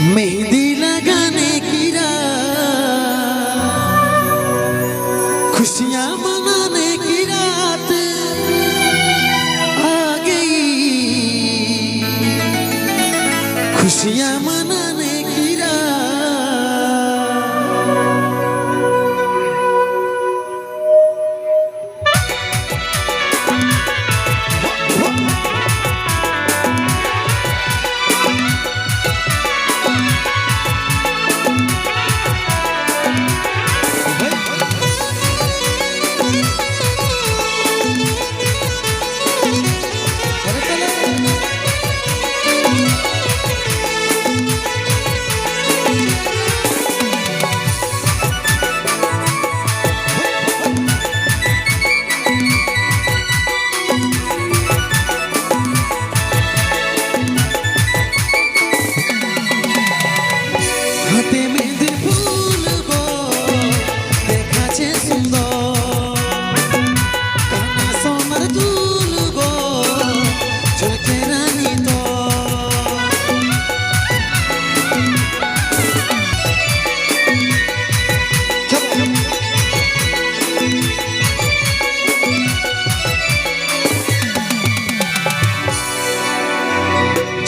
मेहंदी लगाने की रात, खुशियां मनाने की रात आ गई, खुशियां मनाने की रात।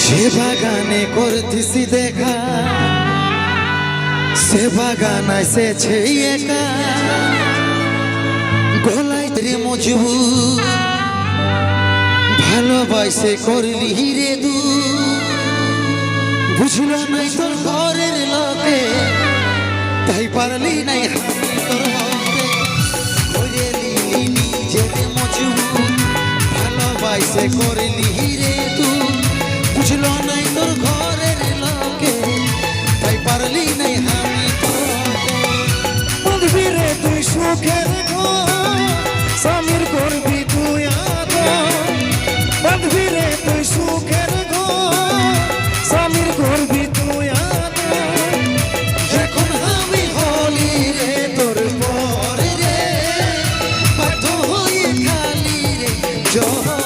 সে বাগানে করতেছি দেখা, সে বাগান এসেছে একা, গলায় রে মজবুত ভালোবাসে করলি রে দু, বুঝল নাই তোর ঘরের লোকে, তাই পারলি নাই হামি তোর হতে, করে নিলি নিজের মজবুত ভালোবাসে করলি রে দু, বুঝলো নাই তোর ঘরের লোকে, তাই পারলি নাই হামি বাঁধবি রে তুই সুখের ঘর, স্বামীর করবি তুই আদর, বাঁধবি রে তুই সুখের ঘর, স্বামীর করবি তুই আদর। এখন আমি হলি রে তোর পরে রে, বাধ্য হয়ে খালি রে জহর,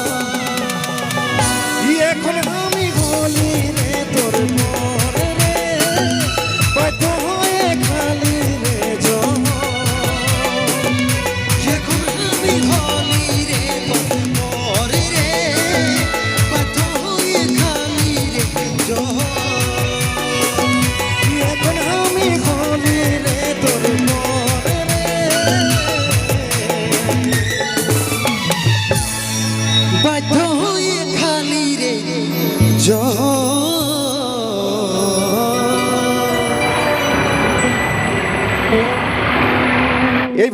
এখন আমি হলি রে তোর পরে রে, বাধ্য হয়ে খালি রে জহর। এখন আমি হলি রে তোর পরে রে, বাধ্য হয়ে খালি রে জহর, এখন আমি হলি রে তোর পরে রে, বাধ্য হয়ে খালি রে জহর।